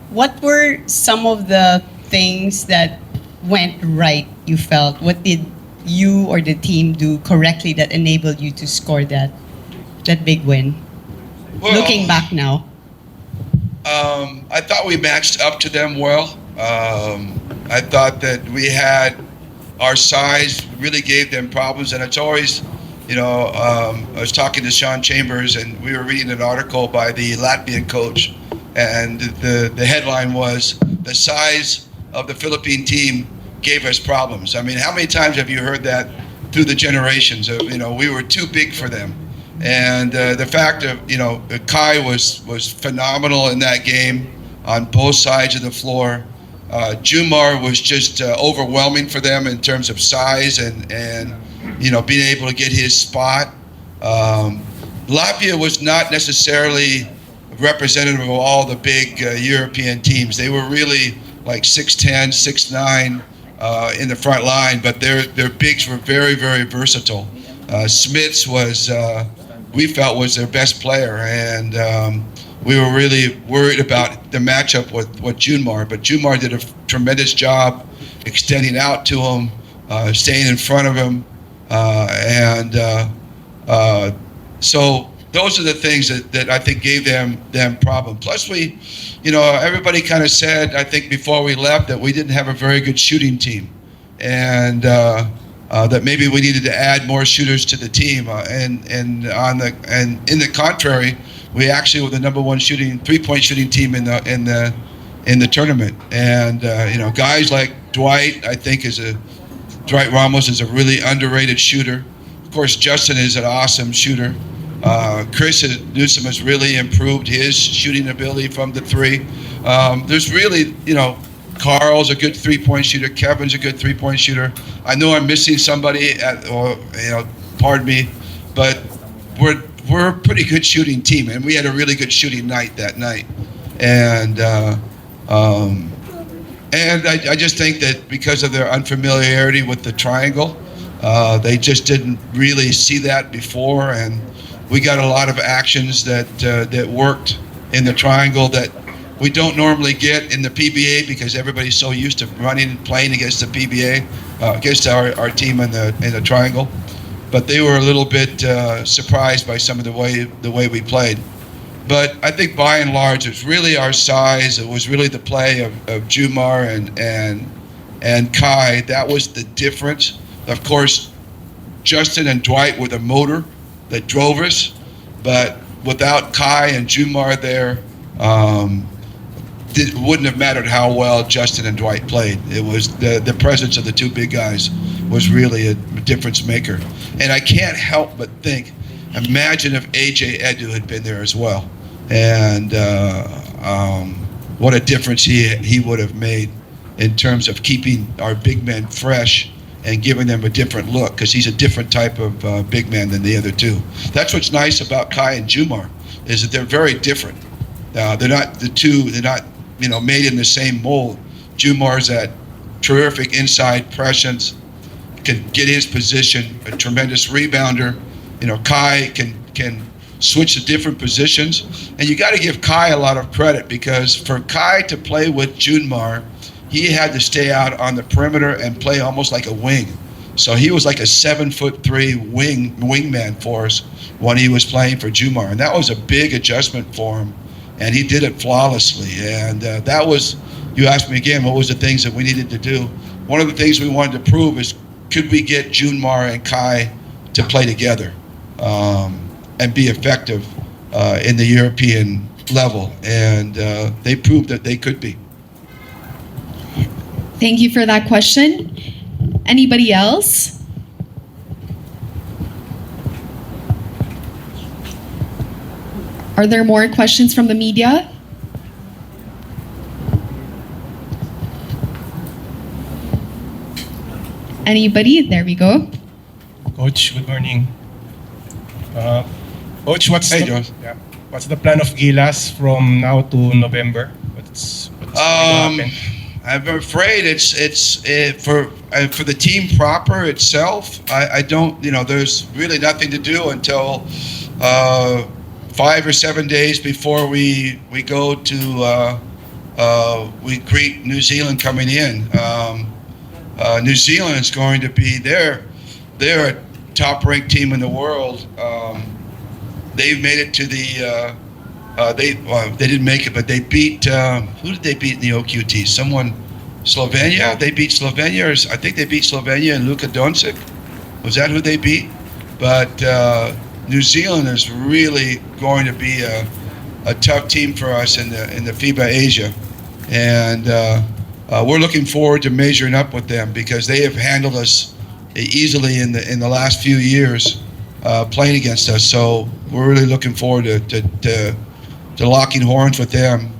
what were some of the things that went right, you felt? What did you or the team do correctly that enabled you to score that big win? Well, Looking back now. I thought we matched up to them well. I thought that we had our size really gave them problems, and it's always, I was talking to Sean Chambers, and we were reading an article by the Latvian coach, and the headline was, "The size of the Philippine team gave us problems." I mean, how many times have you heard that through the generations of, we were too big for them? And the fact of, Kai was phenomenal in that game on both sides of the floor. Jumar was just overwhelming for them in terms of size and being able to get his spot. Latvia was not necessarily representative of all the big European teams. They were really like 6'10", 6'9", in the front line, but their bigs were very, very versatile. Smits was, we felt, was their best player, and we were really worried about the matchup with Junmar, but Junmar did a tremendous job extending out to him, staying in front of him, so those are the things that I think gave them problem. Plus everybody kind of said, I think before we left, that we didn't have a very good shooting team, and that maybe we needed to add more shooters to the team. And in the contrary, we actually were the number one three-point shooting team in the tournament. And guys like Dwight, I think Dwight Ramos is a really underrated shooter. Of course, Justin is an awesome shooter. Chris Newsom has really improved his shooting ability from the three. There's really, Carl's a good three-point shooter. Kevin's a good three-point shooter. I know I'm missing somebody, pardon me, but we're a pretty good shooting team, and we had a really good shooting night that night. And I just think that because of their unfamiliarity with the triangle, they just didn't really see that before, and we got a lot of actions that worked in the triangle that we don't normally get in the PBA because everybody's so used to running and playing against the PBA, against our team in the triangle. But they were a little bit surprised by some of the way we played. But I think by and large, it was really our size. It was really the play of Jumar and Kai. That was the difference. Of course, Justin and Dwight were the motor that drove us. But without Kai and Jumar there, it wouldn't have mattered how well Justin and Dwight played. It was the presence of the two big guys was really a difference maker. And I can't help but think, imagine if AJ Edu had been there as well, and what a difference he would have made in terms of keeping our big men fresh and giving them a different look, because he's a different type of big man than the other two. That's what's nice about Kai and Jumar, is that they're very different. They're not made in the same mold. Jumar's that terrific inside presence, can get his position, a tremendous rebounder. Kai can switch to different positions, and you got to give Kai a lot of credit, because for Kai to play with Junmar, he had to stay out on the perimeter and play almost like a wing. So he was like a 7'3" wingman for us when he was playing for Jumar, and that was a big adjustment for him, and he did it flawlessly. And that was, you asked me again, what was the things that we needed to do? One of the things we wanted to prove is, could we get Junmar and Kai to play together and be effective in the European level? And they proved that they could be. Thank you for that question. Anybody else? Are there more questions from the media? Anybody? There we go. Coach, good morning. Coach, what's Hey, the, Josh. yeah, what's the plan of Gilas from now to November? What's going to happen? I'm afraid it's for the team proper itself. I don't, there's really nothing to do until 5 or 7 days before we go to we greet New Zealand coming in. New Zealand is going to be they're a top-ranked team in the world. They've made it to the they didn't make it, but they beat who did they beat in the OQT? Slovenia. They beat Slovenia. I think they beat Slovenia and Luka Doncic. Was that who they beat? But New Zealand is really going to be a tough team for us in the FIBA Asia, and we're looking forward to measuring up with them because they have handled us easily in the last few years playing against us. So we're really looking forward to locking horns with them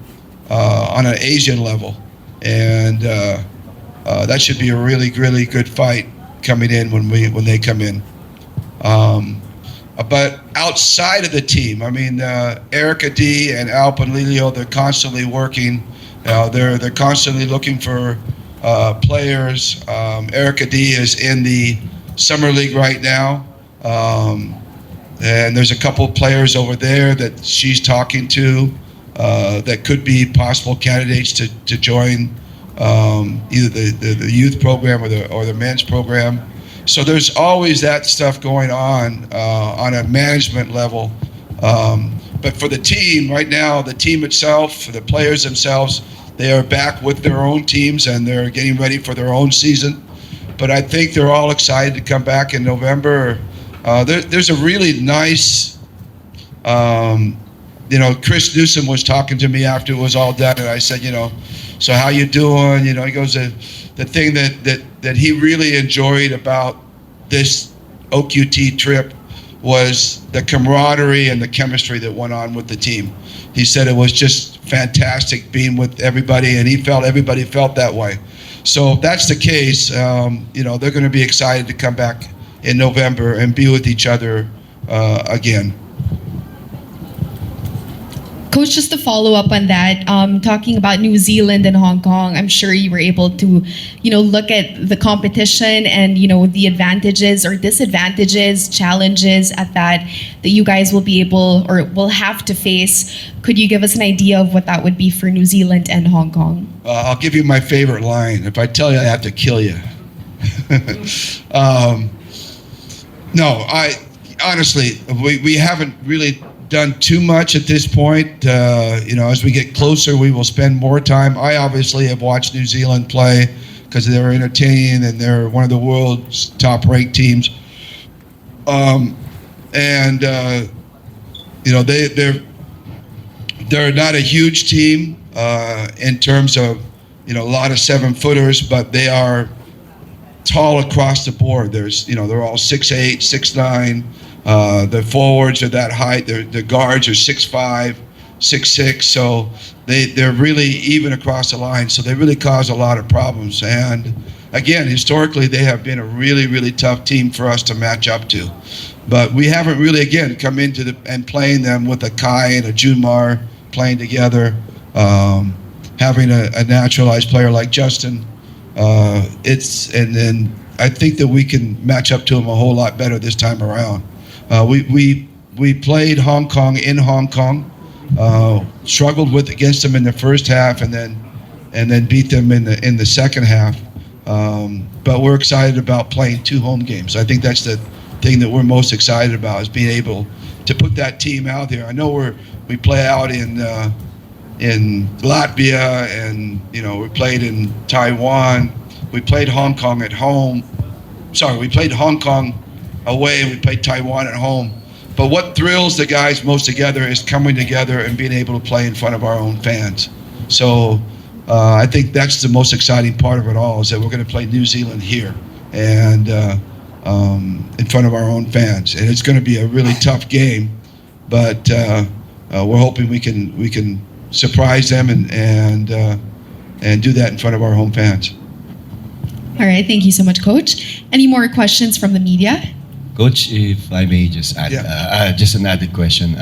on an Asian level, and that should be a really good fight coming in when they come in. But outside of the team, I mean, Erica D and Alpin Lilio, they're constantly working. They're constantly looking for players. Erica D is in the summer league right now, and there's a couple of players over there that she's talking to that could be possible candidates to join either the youth program or the men's program. So there's always that stuff going on a management level. But for the team right now, the team itself, the players themselves, they are back with their own teams and they're getting ready for their own season. But I think they're all excited to come back in November. There's a really nice, Chris Newsom was talking to me after it was all done, and I said, so how you doing? He goes, the thing that he really enjoyed about this OQT trip was the camaraderie and the chemistry that went on with the team. He said it was just fantastic being with everybody, and he felt everybody felt that way. So if that's the case, they're going to be excited to come back in November and be with each other again. Coach, just to follow up on that, talking about New Zealand and Hong Kong, I'm sure you were able to, look at the competition and, the advantages or disadvantages, challenges at that you guys will be able or will have to face. Could you give us an idea of what that would be for New Zealand and Hong Kong? I'll give you my favorite line. If I tell you, I have to kill you. No, honestly, we haven't really done too much at this point. As we get closer, we will spend more time. I obviously have watched New Zealand play because they're entertaining and they're one of the world's top-ranked teams. They're not a huge team in terms of a lot of 7-footers, but they are tall across the board. They're all 6'8", 6'9". The forwards are that height. The guards are 6'5", 6'6". So they're really even across the line. So they really cause a lot of problems. And again, historically, they have been a really tough team for us to match up to. But we haven't really, again, come into and playing them with a Kai and a Junmar playing together. Having a naturalized player like Justin, and then I think that we can match up to him a whole lot better this time around. We played Hong Kong in Hong Kong, struggled against them in the first half, and then beat them in the second half. But we're excited about playing 2 home games. I think that's the thing that we're most excited about, is being able to put that team out there. I know we play out in Latvia, and we played in Taiwan. We played Hong Kong at home. Sorry, we played Hong Kong away, and we played Taiwan at home. But what thrills the guys most together is coming together and being able to play in front of our own fans. So I think that's the most exciting part of it all, is that we're going to play New Zealand here and in front of our own fans. And it's going to be a really tough game, but we're hoping we can surprise them and do that in front of our home fans. All right, thank you so much, Coach. Any more questions from the media? Coach, if I may just add, Yeah. just an added question.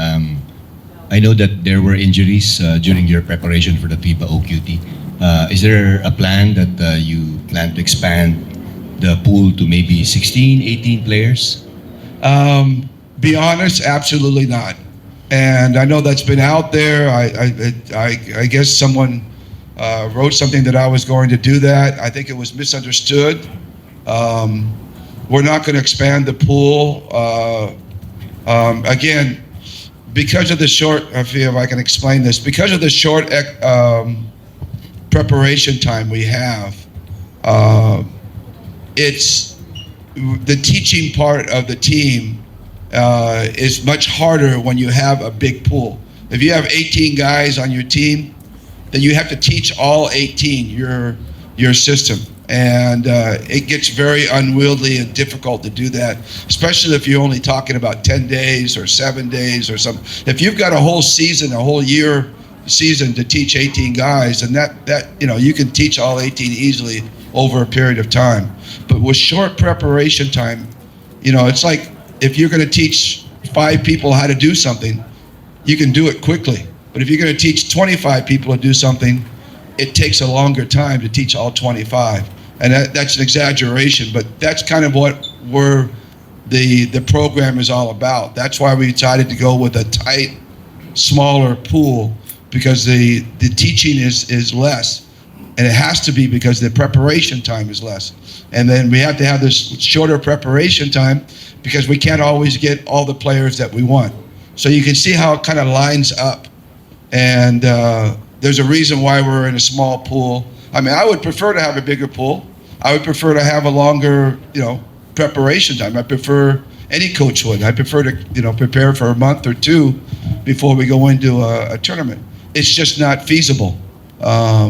I know that there were injuries during your preparation for the FIBA OQT. Is there a plan that you plan to expand the pool to maybe 16, 18 players? Be honest, absolutely not. And I know that's been out there. I guess someone wrote something that I was going to do that. I think it was misunderstood. We're not going to expand the pool. Again, because of the short, if I can explain this, because of the short preparation time we have, it's the teaching part of the team is much harder when you have a big pool. If you have 18 guys on your team, then you have to teach all 18 your system. And it gets very unwieldy and difficult to do that, especially if you're only talking about 10 days or 7 days or something. If you've got a whole season, a whole year season to teach 18 guys, and that you can teach all 18 easily over a period of time. But with short preparation time, it's like if you're going to teach 5 people how to do something, you can do it quickly. But if you're going to teach 25 people to do something, it takes a longer time to teach all 25. And that's an exaggeration, but that's kind of what the program is all about. That's why we decided to go with a tight, smaller pool, because the teaching is less. And it has to be because the preparation time is less. And then we have to have this shorter preparation time because we can't always get all the players that we want. So you can see how it kind of lines up. And there's a reason why we're in a small pool. I mean, I would prefer to have a bigger pool. I would prefer to have a longer, preparation time. I prefer, any coach would. I prefer to, prepare for a month or 2 before we go into a tournament. It's just not feasible.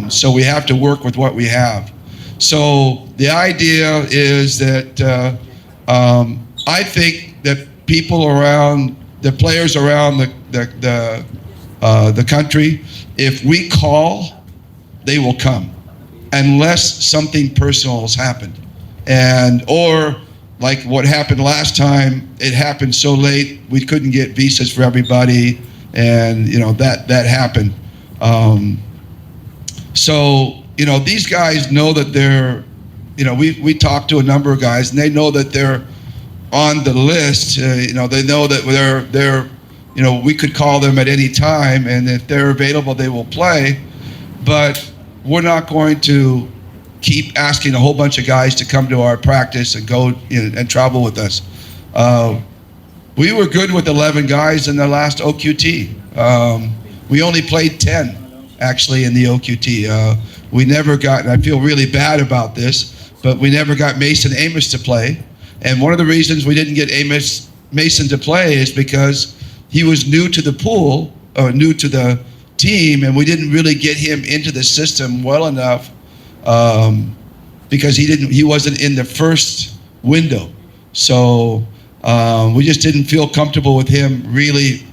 So we have to work with what we have. So the idea is that I think that people around, the players around the country, if we call, they will come, unless something personal has happened, or like what happened last time. It happened so late we couldn't get visas for everybody, and that happened. So these guys know that they're, we talked to a number of guys, and they know that they're on the list. They know that they're we could call them at any time, and if they're available, they will play. But we're not going to keep asking a whole bunch of guys to come to our practice and go and travel with us. We were good with 11 guys in the last OQT. We only played 10, actually, in the OQT. We never got, and I feel really bad about this, but we never got Mason Amos to play. And one of the reasons we didn't get Mason to play is because he was new to the pool, or new to the team, and we didn't really get him into the system well enough because he wasn't in the first window. So we just didn't feel comfortable with him really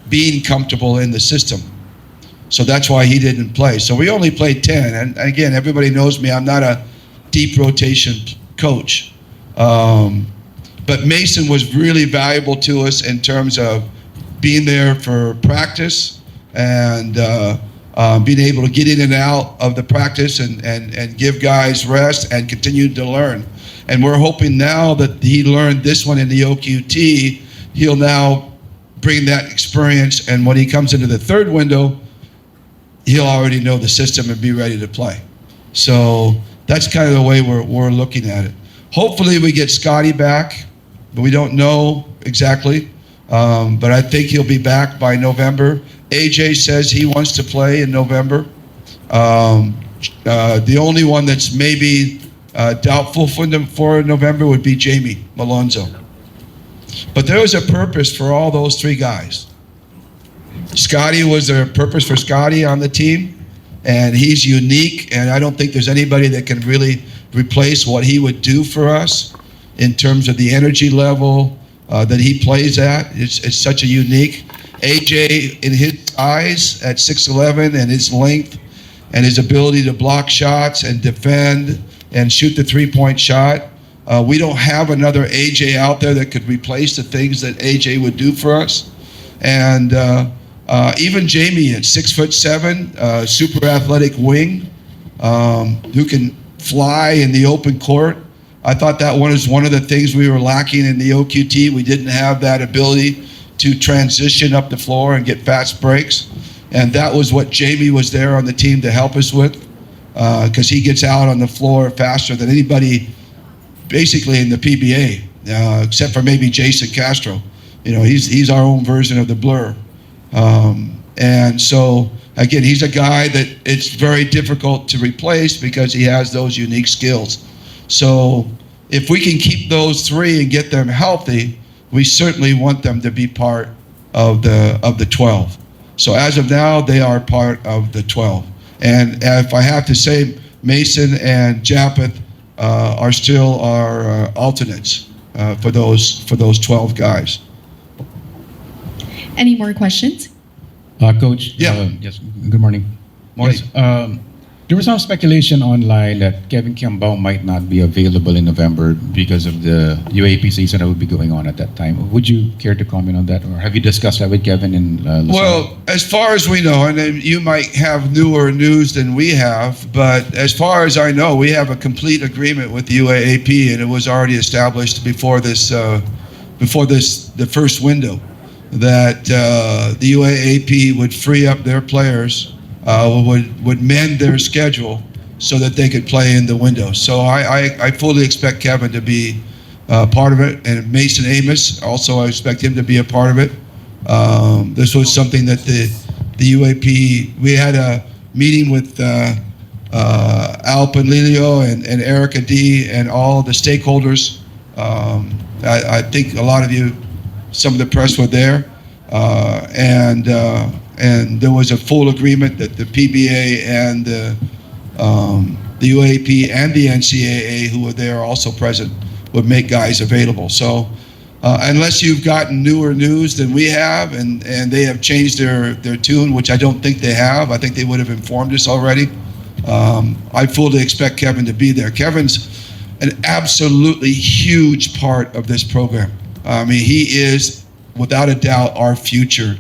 being comfortable in the system. So that's why he didn't play. So we only played 10. And again, everybody knows me. I'm not a deep rotation coach. But Mason was really valuable to us in terms of being there for practice and being able to get in and out of the practice and give guys rest and continue to learn. And we're hoping now that he learned this one in the OQT, he'll now bring that experience, and when he comes into the third window, he'll already know the system and be ready to play. So that's kind of the way we're looking at it. Hopefully we get Scotty back, but we don't know exactly. But I think he'll be back by November. AJ says he wants to play in November. The only one that's maybe doubtful for November would be Jamie Malonzo. But there was a purpose for all those 3 guys. Scotty was a purpose for Scotty on the team, and he's unique, and I don't think there's anybody that can really replace what he would do for us in terms of the energy level that he plays at. It's such a unique. AJ, in his size at 6'11", and his length and his ability to block shots and defend and shoot the 3-point shot, we don't have another AJ out there that could replace the things that AJ would do for us. And even Jamie at 6'7", super athletic wing, who can fly in the open court. I thought that one is one of the things we were lacking in the OQT. We didn't have that ability to transition up the floor and get fast breaks. And that was what Jamie was there on the team to help us with, because he gets out on the floor faster than anybody basically in the PBA, except for maybe Jason Castro. He's our own version of the Blur. And so, again, he's a guy that it's very difficult to replace because he has those unique skills. So if we can keep those three and get them healthy, we certainly want them to be part of the 12. So as of now, they are part of the 12. And if I have to say, Mason and Japeth are still our alternates for those 12 guys. Any more questions? Coach, Yeah. yes, good morning. Morning. Yes, there was some speculation online that Kevin Kiambao might not be available in November because of the UAAP season that would be going on at that time. Would you care to comment on that, or have you discussed that with Kevin in Luzon? Well, as far as we know, and then you might have newer news than we have, but as far as I know, we have a complete agreement with the UAAP, and it was already established before the first window, that the UAAP would free up their players, would mend their schedule so that they could play in the window. So I fully expect Kevin to be part of it, and Mason Amos also, I expect him to be a part of it. This was something that the UAP, we had a meeting with Al Panlilio and Erica D and all the stakeholders. I think a lot of you, some of the press were there, and there was a full agreement that the PBA and the UAP and the NCAA, who were there also present, would make guys available. So unless you've gotten newer news than we have, and they have changed their tune, which I don't think they have, I think they would have informed us already. I fully expect Kevin to be there. Kevin's an absolutely huge part of this program. I mean, he is, without a doubt, our future.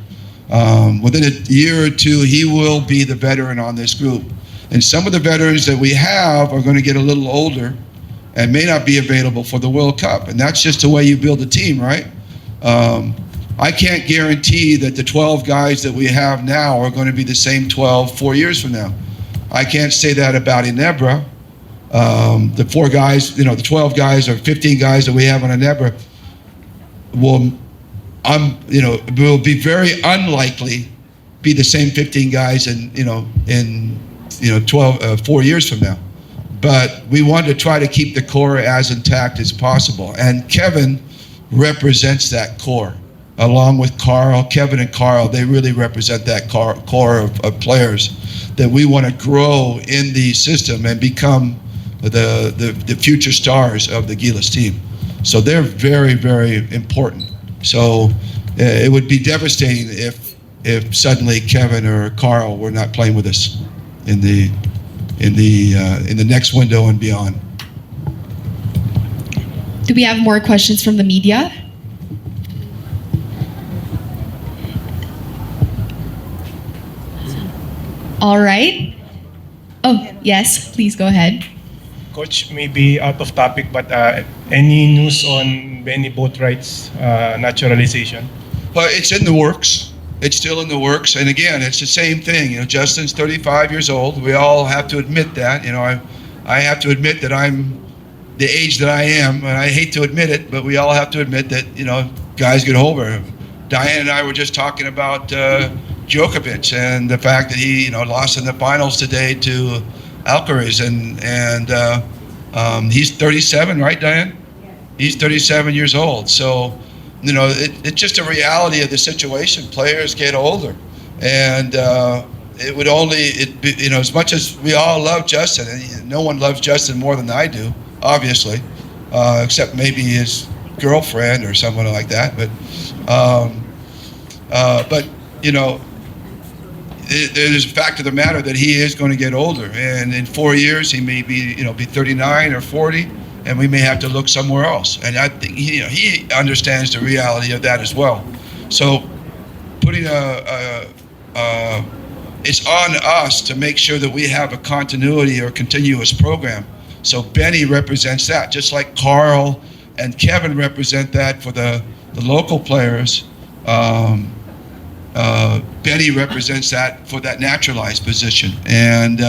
Within a year or two, he will be the veteran on this group. And some of the veterans that we have are going to get a little older and may not be available for the World Cup. And that's just the way you build a team, right? I can't guarantee that the 12 guys that we have now are going to be the same 12 4 years from now. I can't say that about Inebra. The 4 guys, the 12 guys or 15 guys that we have on Inebra will be very unlikely be the same 15 guys in 4 years from now. But we want to try to keep the core as intact as possible. And Kevin represents that core, along with Carl. Kevin and Carl, they really represent that core of players that we want to grow in the system and become the future stars of the Gilas team. So they're very, very important. So it would be devastating if suddenly Kevin or Carl were not playing with us in the next window and beyond. Do we have more questions from the media? All right. Oh, yes, please go ahead. Coach, maybe out of topic, but any news on Benny Boatwright's naturalization? Well, it's in the works. It's still in the works. And again, it's the same thing. Justin's 35 years old. We all have to admit that. I have to admit that I'm the age that I am, and I hate to admit it, but we all have to admit that, guys get older. Diane and I were just talking about Djokovic and the fact that he, lost in the finals today to Alcaraz, and he's 37, right, Diane? He's 37 years old. So, it's just a reality of the situation. Players get older, and it would only, as much as we all love Justin, and no one loves Justin more than I do, obviously, except maybe his girlfriend or someone like that. But there's a fact of the matter that he is going to get older, and in 4 years he may be 39 or 40, and we may have to look somewhere else. And I think he understands the reality of that as well. So putting it's on us to make sure that we have a continuity or continuous program. So Benny represents that, just like Carl and Kevin represent that for the local players. Um, Benny represents that for that naturalized position, and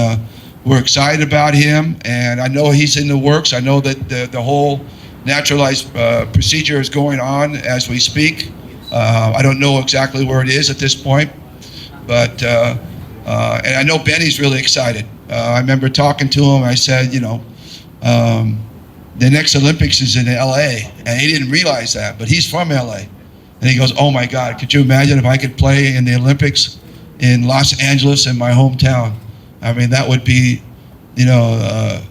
we're excited about him. And I know he's in the works. I know that the whole naturalized procedure is going on as we speak. I don't know exactly where it is at this point, but and I know Benny's really excited. I remember talking to him. I said, the next Olympics is in LA, and he didn't realize that, but he's from LA. And he goes, "Oh my God, could you imagine if I could play in the Olympics in Los Angeles, in my hometown? I mean, that would be, the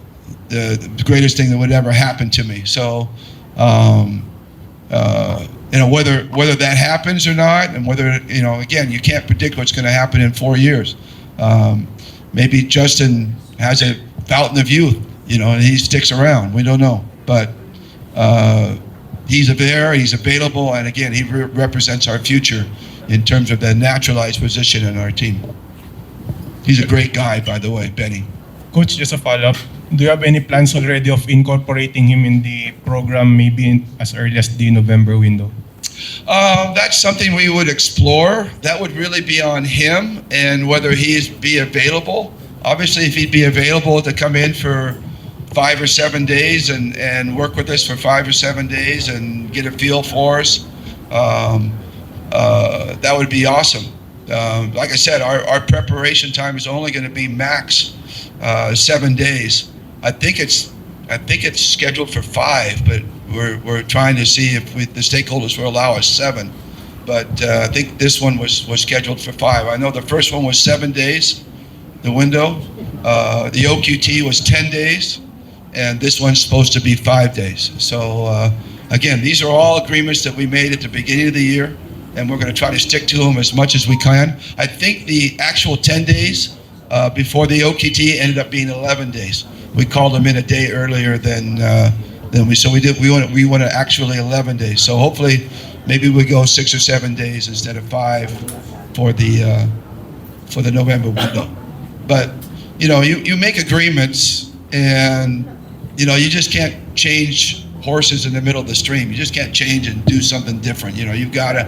greatest thing that would ever happen to me." So, whether that happens or not, and whether, again, you can't predict what's going to happen in 4 years. Maybe Justin has a fountain of youth, and he sticks around. We don't know, but he's there, he's available, and again, he represents our future in terms of the naturalized position in our team. He's a great guy, by the way, Benny. Coach, just a follow-up. Do you have any plans already of incorporating him in the program, maybe as early as the November window? That's something we would explore. That would really be on him and whether he'd be available. Obviously, if he'd be available to come in for 5 or 7 days and work with us for 5 or 7 days and get a feel for us, that would be awesome. Like I said, our preparation time is only going to be max 7 days. I think it's scheduled for 5, but we're trying to see if the stakeholders will allow us 7. But I think this one was scheduled for 5. I know the first one was 7 days, the window. The OQT was 10 days, and this one's supposed to be 5 days. So again, these are all agreements that we made at the beginning of the year, and we're going to try to stick to them as much as we can. I think the actual 10 days before the OQT ended up being 11 days. We called them in a day earlier than we. So we did. We went actually 11 days. So hopefully, maybe we go 6 or 7 days instead of 5 for the November window. But you make agreements, and you just can't change horses in the middle of the stream. You just can't change and do something different. You gotta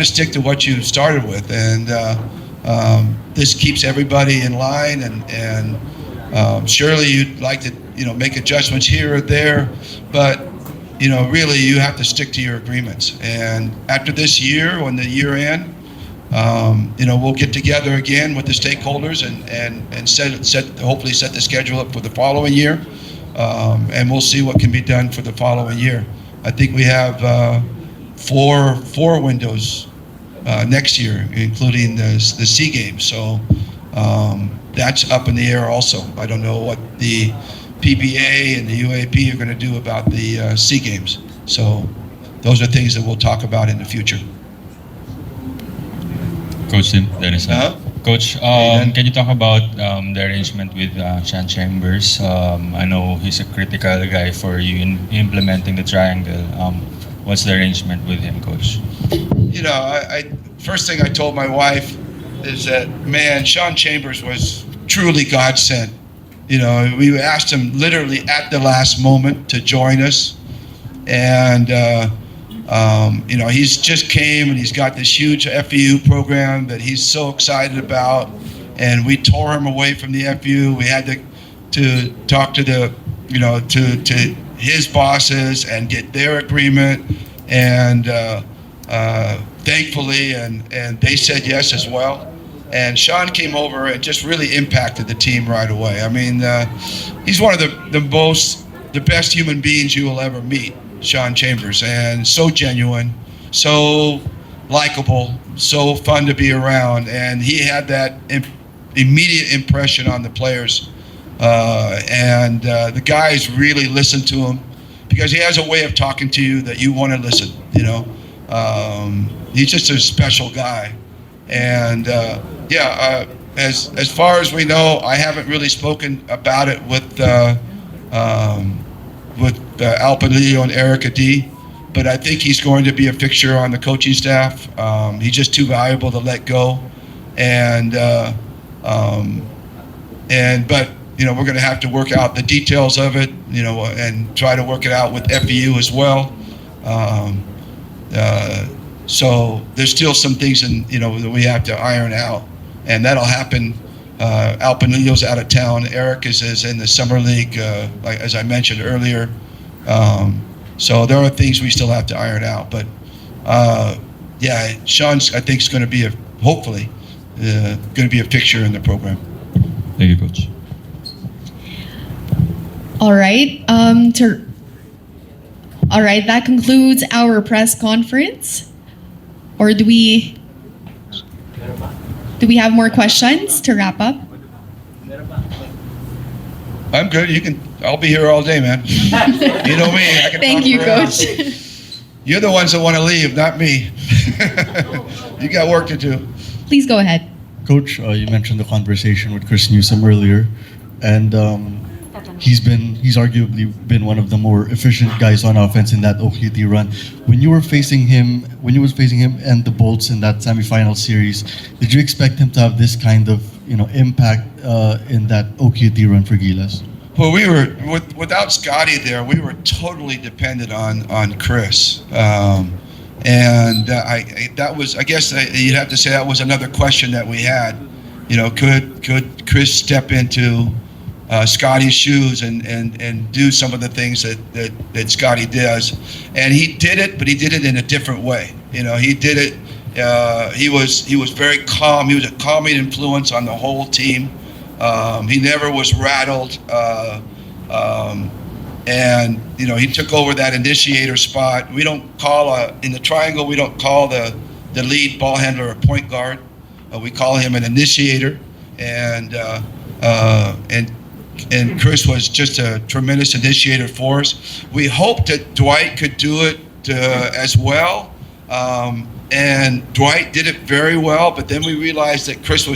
stick to what you started with, and this keeps everybody in line. And surely you'd like to make adjustments here or there, but really you have to stick to your agreements. And after this year, when the year end, we'll get together again with the stakeholders and hopefully set the schedule up for the following year, and we'll see what can be done for the following year. I think we have four windows next year, including the SEA Games. So that's up in the air also. I don't know what the PBA and the UAAP are going to do about the SEA Games. So those are things that we'll talk about in the future. Coach Dennis. Coach, Dan. can you talk about the arrangement with Sean Chambers? I know he's a critical guy for you in implementing the triangle. What's the arrangement with him, Coach? I first thing I told my wife is that, man, Sean Chambers was truly God sent. We asked him literally at the last moment to join us, and he's just came and he's got this huge FEU program that he's so excited about, and we tore him away from the FEU. We had to talk to to his bosses and get their agreement, and thankfully, and they said yes as well. And Sean came over and just really impacted the team right away. I mean, he's one of the best human beings you will ever meet, Sean Chambers, and so genuine, so likable, so fun to be around, and he had that immediate impression on the players, and the guys really listened to him because he has a way of talking to you that you want to listen. He's just a special guy, and as far as we know, I haven't really spoken about it with Alpalillo and Erica D, but I think he's going to be a fixture on the coaching staff. He's just too valuable to let go, but we're going to have to work out the details of it, and try to work it out with FEU as well. So there's still some things that we have to iron out, and that'll happen. Alpanillo's out of town. Eric is in the summer league, like as I mentioned earlier. So there are things we still have to iron out, but yeah, Sean's I think is going to be hopefully going to be a fixture in the program. Thank you, Coach. All right. All right. That concludes our press conference. Or do we have more questions to wrap up? I'm good. I'll be here all day, man. You know me. I can Thank talk you, forever. Coach. You're the ones that want to leave, not me. You got work to do. Please go ahead. Coach, you mentioned the conversation with Chris Newsom earlier, and he's arguably been one of the more efficient guys on offense in that OQT run. When you was facing him and the Bolts in that semifinal series, did you expect him to have this kind of impact in that OQT run for Gilas? Well, we were without Scotty there. We were totally dependent on Chris, and I guess you'd have to say that was another question that we had. Could Chris step into Scotty's shoes and do some of the things that Scotty does? And he did it, but he did it in a different way. He did it. He was very calm. He was a calming influence on the whole team. He never was rattled, and he took over that initiator spot. We don't call in the triangle. We don't call the lead ball handler a point guard. We call him an initiator, and Chris was just a tremendous initiator for us. We hoped that Dwight could do it as well, and Dwight did it very well. But then we realized that Chris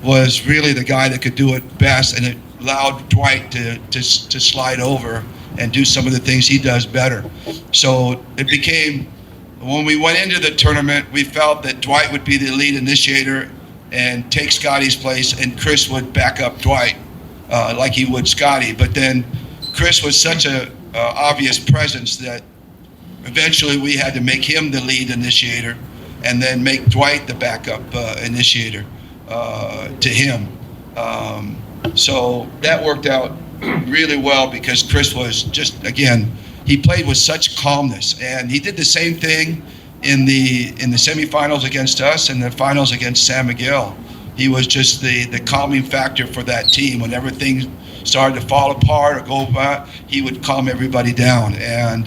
was really the guy that could do it best, and it allowed Dwight to slide over and do some of the things he does better. So it became, when we went into the tournament, we felt that Dwight would be the lead initiator and take Scotty's place, and Chris would back up Dwight like he would Scotty. But then Chris was such a obvious presence that eventually we had to make him the lead initiator and then make Dwight the backup initiator to him. So that worked out really well because Chris was just, again, he played with such calmness, and he did the same thing in the semifinals against us and the finals against San Miguel. He was just the calming factor for that team. Whenever things started to fall apart or go by, he would calm everybody down. And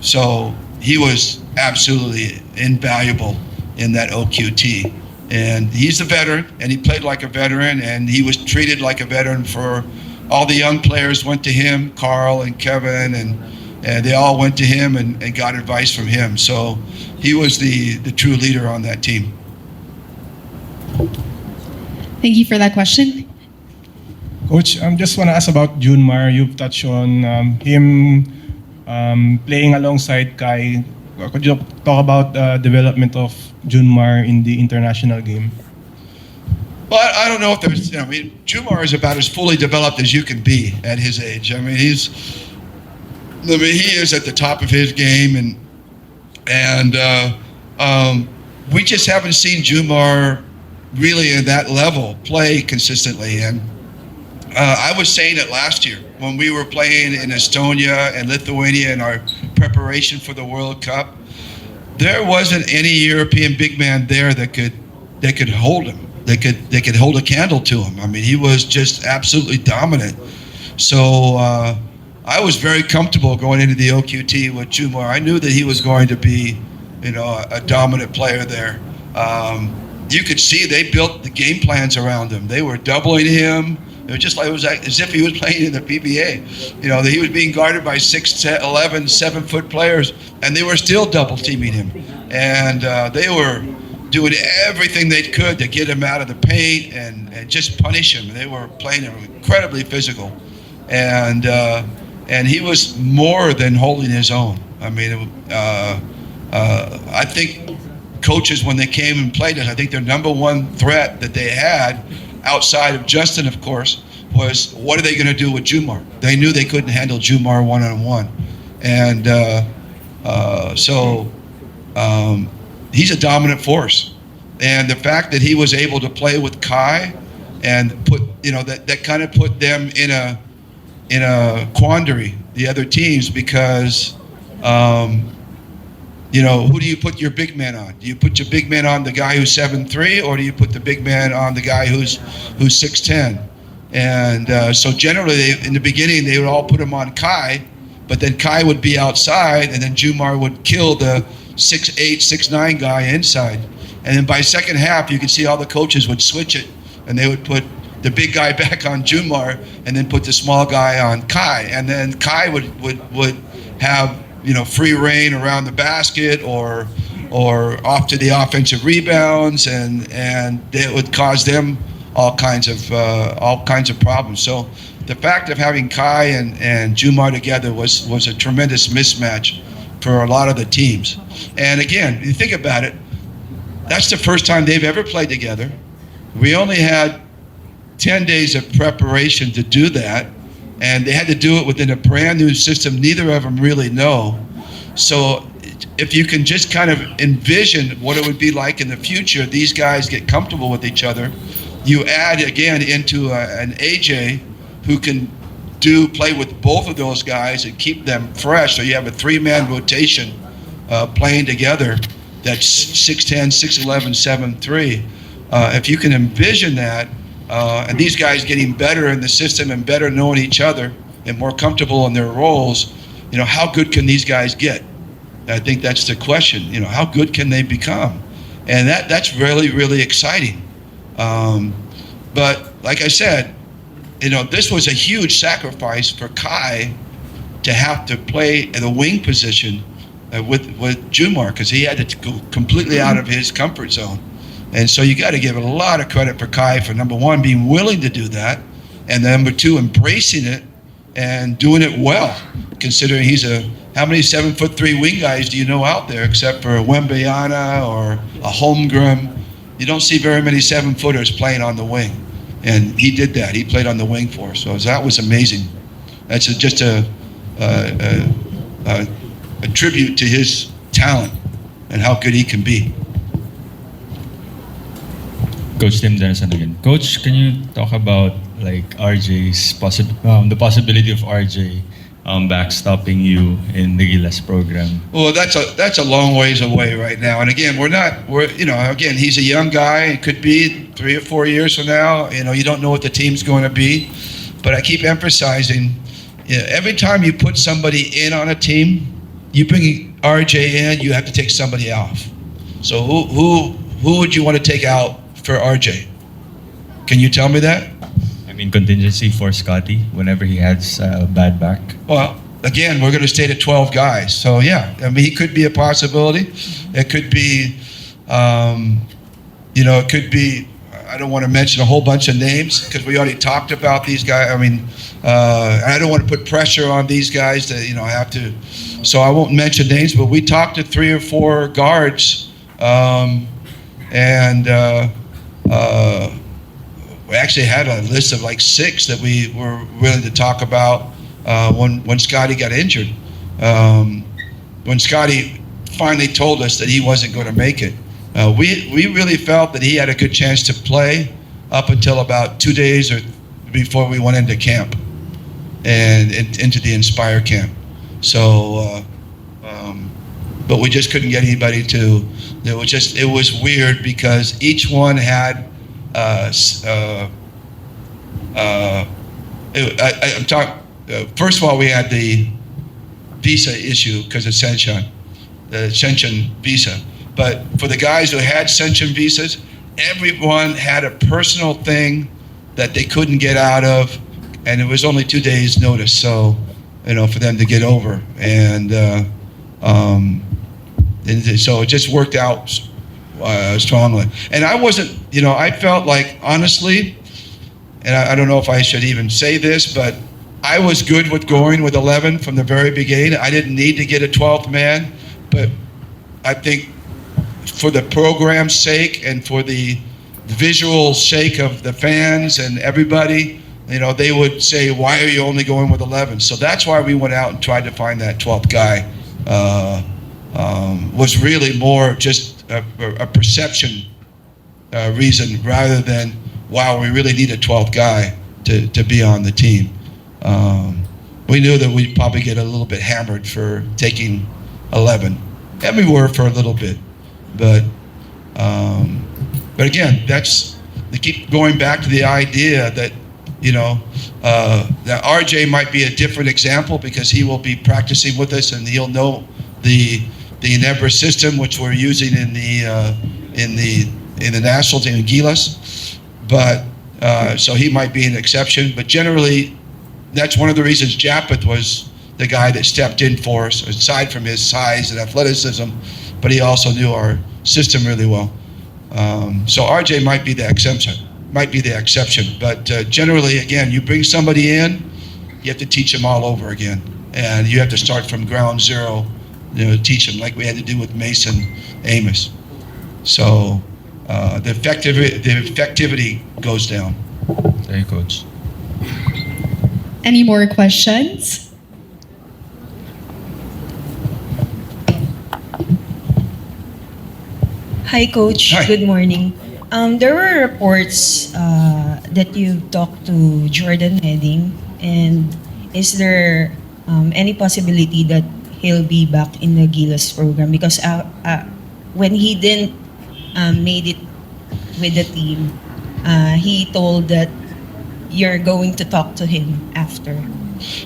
so he was absolutely invaluable in that OQT. And he's a veteran, and he played like a veteran, and he was treated like a veteran. For all the young players went to him, Carl and Kevin, and they all went to him and got advice from him. So he was the true leader on that team. Thank you for that question. Coach, I just want to ask about Junmar. You've touched on him playing alongside Kai. Could you talk about the development of Junmar in the international game? Well, I don't know if there's, Jumar is about as fully developed as you can be at his age. He is at the top of his game, and we just haven't seen Jumar really at that level play consistently. And I was saying it last year when we were playing in Estonia and Lithuania in our preparation for the World Cup. There wasn't any European big man there that could hold him. They could hold a candle to him. He was just absolutely dominant. So I was very comfortable going into the OQT with Jumar. I knew that he was going to be, a dominant player there. You could see they built the game plans around him. They were doubling him. It was as if he was playing in the PBA. That he was being guarded by 6'11", 7-foot players, and they were still double teaming him. And they were doing everything they could to get him out of the paint and just punish him. They were playing him incredibly physical, and he was more than holding his own. I think coaches, when they came and played us, I think their number one threat that they had, outside of Justin, of course, was what are they going to do with Jumar? They knew they couldn't handle Jumar one-on-one. And so he's a dominant force. And the fact that he was able to play with Kai and put, that kind of put them in a quandary, the other teams, because, who do you put your big man on? Do you put your big man on the guy who's 7'3", or do you put the big man on the guy who's 6'10"? And so generally, in the beginning, they would all put him on Kai, but then Kai would be outside, and then Jumar would kill the 6'8", 6'9" guy inside. And then by second half, you could see all the coaches would switch it, and they would put the big guy back on Jumar, and then put the small guy on Kai. And then Kai would have free reign around the basket or off to the offensive rebounds, and it would cause them all kinds of problems. So the fact of having Kai and Jumar together was a tremendous mismatch for a lot of the teams. And again, you think about it, that's the first time they've ever played together. We only had 10 days of preparation to do that, and they had to do it within a brand new system neither of them really know. So if you can just kind of envision what it would be like in the future, these guys get comfortable with each other. You add again into an AJ who can play with both of those guys and keep them fresh. So you have a 3-man rotation playing together that's 6'10", 6'11", 7'3". If you can envision that, and these guys getting better in the system and better knowing each other and more comfortable in their roles, how good can these guys get? I think that's the question. How good can they become? And that's really, really exciting. But like I said, this was a huge sacrifice for Kai to have to play in the wing position with Jumar, because he had to go completely out of his comfort zone. And so you got to give a lot of credit for Kai for, number one, being willing to do that, and number two, embracing it and doing it well, considering how many 7'3" wing guys do you know out there except for a Wembayana or a Holmgren? You don't see very many 7-footers playing on the wing. And he did that. He played on the wing for us. So that was amazing. That's just a tribute to his talent and how good he can be. Coach Tim Denison again. Coach, can you talk about RJ's the possibility of RJ backstopping you in the Gilas program? Well, that's a long ways away right now. And again, again, he's a young guy. It could be 3 or 4 years from now. You don't know what the team's going to be. But I keep emphasizing, every time you put somebody in on a team, you bring RJ in, you have to take somebody off. So who would you want to take out for RJ? Can you tell me that? Contingency for Scotty whenever he has a bad back. Well, again, we're going to stay to 12 guys. So yeah, he could be a possibility. It could be, it could be, I don't want to mention a whole bunch of names because we already talked about these guys. I don't want to put pressure on these guys to, have to, so I won't mention names, but we talked to 3 or 4 guards, we actually had a list of 6 that we were willing to talk about when Scotty got injured. When Scotty finally told us that he wasn't going to make it, we really felt that he had a good chance to play up until about 2 days or before we went into camp and into the Inspire camp. So, but we just couldn't get anybody to. It was weird because each one had. First of all, we had the visa issue because of Senshin, the Senshin visa. But for the guys who had Senshin visas, everyone had a personal thing that they couldn't get out of, and it was only 2 days' notice. So, for them to get over, and so it just worked out strongly. And I wasn't, I felt like, honestly, and I don't know if I should even say this, but I was good with going with 11 from the very beginning. I didn't need to get a 12th man, but I think for the program's sake and for the visual sake of the fans and everybody, they would say, why are you only going with 11? So that's why we went out and tried to find that 12th guy. was really more just a perception reason rather than, wow, we really need a 12th guy to be on the team. We knew that we'd probably get a little bit hammered for taking 11, and we were for a little bit, but again, they keep going back to the idea that, that RJ might be a different example because he will be practicing with us and he'll know the Enebra system, which we're using in the national team in Gilas, but so he might be an exception. But generally, that's one of the reasons Japeth was the guy that stepped in for us, aside from his size and athleticism, but he also knew our system really well. So RJ might be the exception, but generally, again, you bring somebody in, you have to teach them all over again, and you have to start from ground zero, teach them like we had to do with Mason Amos. So the effectivity goes down. Thank you, Coach. Any more questions? Hi, Coach. Hi. Good morning. There were reports that you talked to Jordan Heading, and is there any possibility that he'll be back in the Gilas program? Because when he didn't made it with the team, he told that you're going to talk to him after.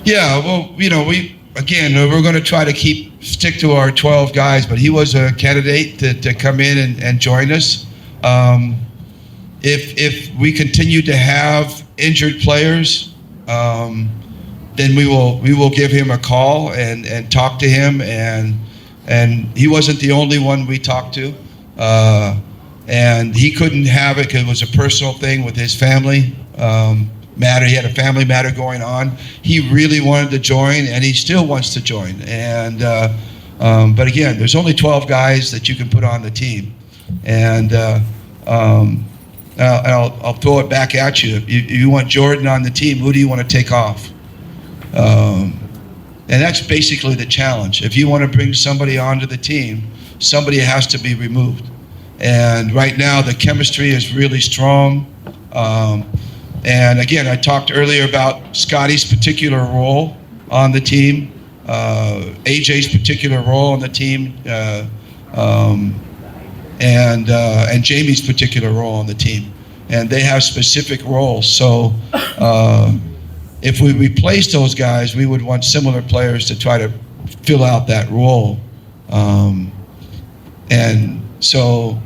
Yeah, well, we're going to try to stick to our 12 guys, but he was a candidate to come in and join us. If we continue to have injured players, then we will give him a call and talk to him, and he wasn't the only one we talked to, and he couldn't have it because it was a personal thing with his family matter. He had a family matter going on. He really wanted to join, and he still wants to join. And but again, there's only 12 guys that you can put on the team, and I'll throw it back at you. If you want Jordan on the team, who do you want to take off? And that's basically the challenge. If you want to bring somebody onto the team, somebody has to be removed. And right now, the chemistry is really strong. And again, I talked earlier about Scotty's particular role on the team, AJ's particular role on the team, and Jamie's particular role on the team. And they have specific roles. So if we replace those guys, we would want similar players to try to fill out that role. And so,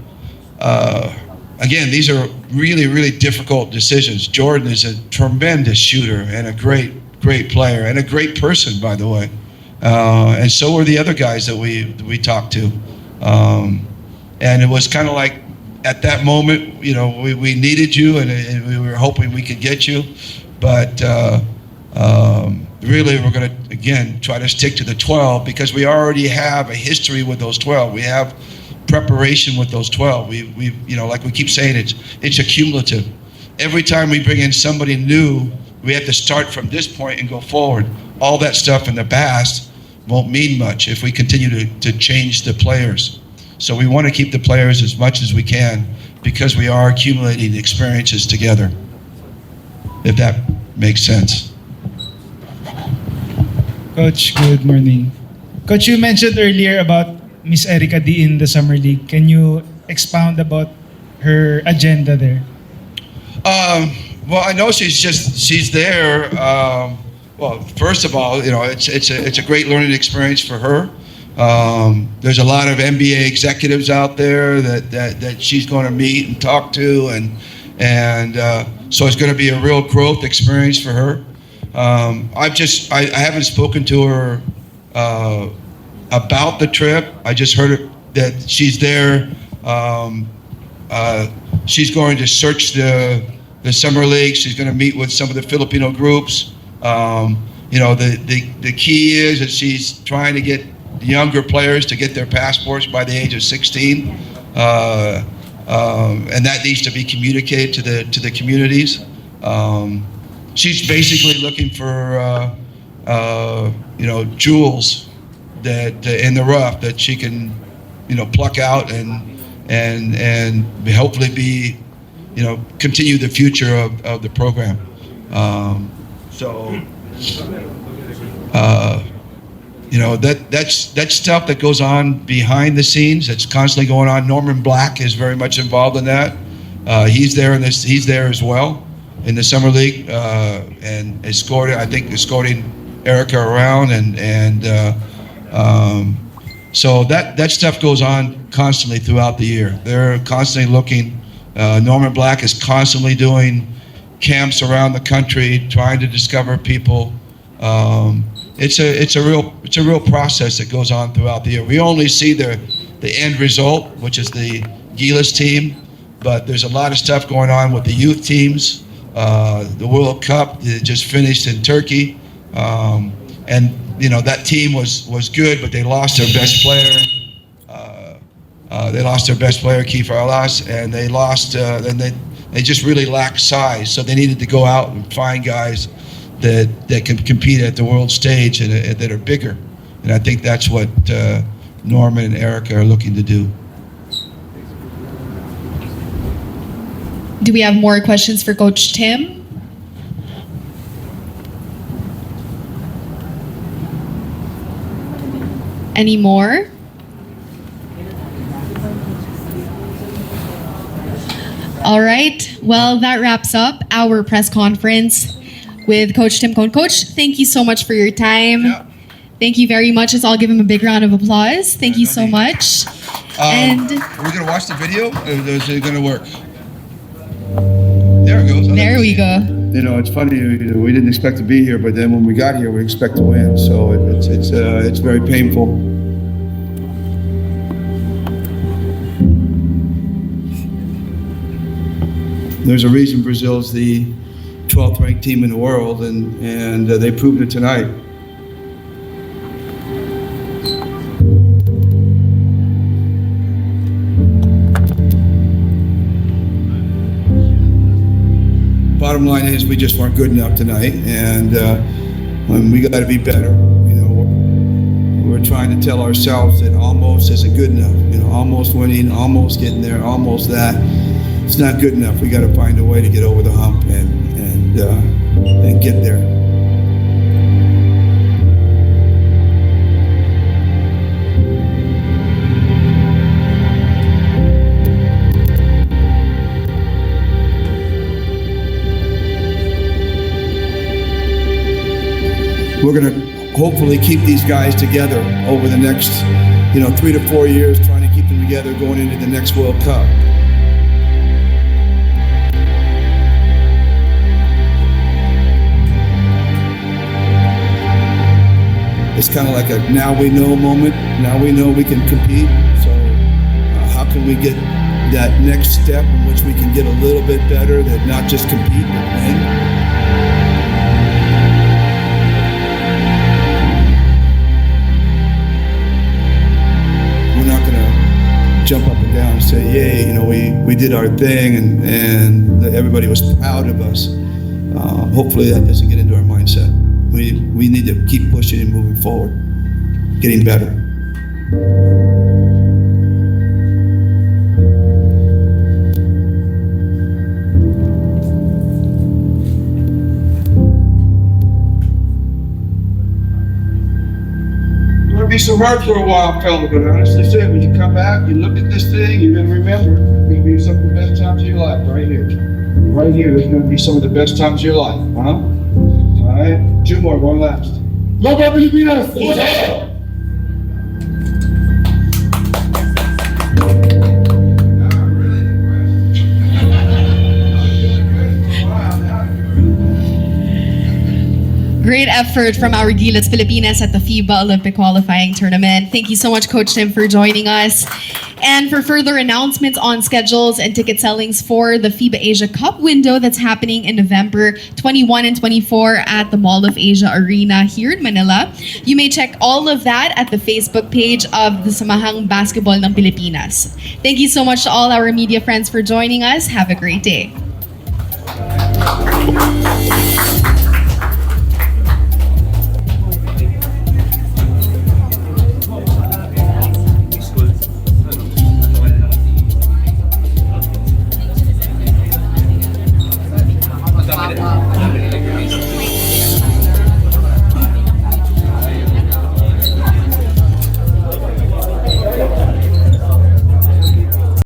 again, these are really, really difficult decisions. Jordan is a tremendous shooter and a great player and a great person, by the way. And so are the other guys that we talked to. And it was kind of like, at that moment, we needed you, and we were hoping we could get you. But really, we're going to, again, try to stick to the 12 because we already have a history with those 12. We have preparation with those 12. We like we keep saying, it's accumulative. Every time we bring in somebody new, we have to start from this point and go forward. All that stuff in the past won't mean much if we continue to change the players. So we want to keep the players as much as we can because we are accumulating experiences together, if that makes sense. Coach, good morning. Coach, you mentioned earlier about Miss Erica D in the Summer League. Can you expound about her agenda there? Well, I know she's there. Well, first of all, it's a great learning experience for her. There's a lot of NBA executives out there that she's going to meet and talk to, and so it's going to be a real growth experience for her. I haven't spoken to her about the trip. I just heard that she's there. She's going to search the summer league. She's going to meet with some of the Filipino groups. The key is that she's trying to get younger players to get their passports by the age of 16, and that needs to be communicated to the communities. She's basically looking for jewels, that in the rough that she can, pluck out and hopefully be, continue the future of the program. That's stuff that goes on behind the scenes. It's constantly going on. Norman Black is very much involved in that. He's there He's there as well in the summer league and escorting Erica around so that stuff goes on constantly throughout the year. They're constantly looking. Norman Black is constantly doing camps around the country, trying to discover people. It's a real process that goes on throughout the year. We only see the end result, which is the Gilas team, but there's a lot of stuff going on with the youth teams. The World Cup that just finished in Turkey, and that team was good, but they lost their best player. They lost their best player, Kiefer Alas, and they lost. And they just really lacked size, so they needed to go out and find guys that can compete at the world stage and that are bigger. And I think that's what Norman and Erica are looking to do. Do we have more questions for Coach Tim? Any more? All right. Well, that wraps up our press conference with Coach Tim Cone. Coach, thank you so much for your time. Yeah. Thank you very much. Let's all give him a big round of applause. Thank you so much. And Are we going to watch the video, or is it going to work? There it goes. there we go. It's funny. We didn't expect to be here, but then when we got here, we expect to win. So it's very painful. There's a reason Brazil's the 12th ranked team in the world, and they proved it tonight. Bottom line is we just weren't good enough tonight, and we got to be better. We're trying to tell ourselves that almost isn't good enough. Almost winning, almost getting there, almost that. It's not good enough. We got to find a way to get over the hump and get there. We're going to hopefully keep these guys together over the next, 3 to 4 years, trying to keep them together going into the next World Cup. It's kind of like a now we know moment. Now we know we can compete. So how can we get that next step in which we can get a little bit better, that not just compete but win? We're not going to jump up and down and say, yay, we did our thing and everybody was proud of us. Hopefully that doesn't get into our mindset. We need to keep pushing and moving forward, getting better. It's going to be some hurt for a while, fella, but honestly said, when you come back, you look at this thing, you're going to remember it's going to be some of the best times of your life right here. Right here is going to be some of the best times of your life, huh? All right, 2 more, one last. Gilas Pilipinas! Great effort from our Gilas Pilipinas at the FIBA Olympic qualifying tournament. Thank you so much, Coach Tim, for joining us. And for further announcements on schedules and ticket sellings for the FIBA Asia Cup window that's happening in November 21 and 24 at the Mall of Asia Arena here in Manila, you may check all of that at the Facebook page of the Samahang Basketball ng Pilipinas. Thank you so much to all our media friends for joining us. Have a great day.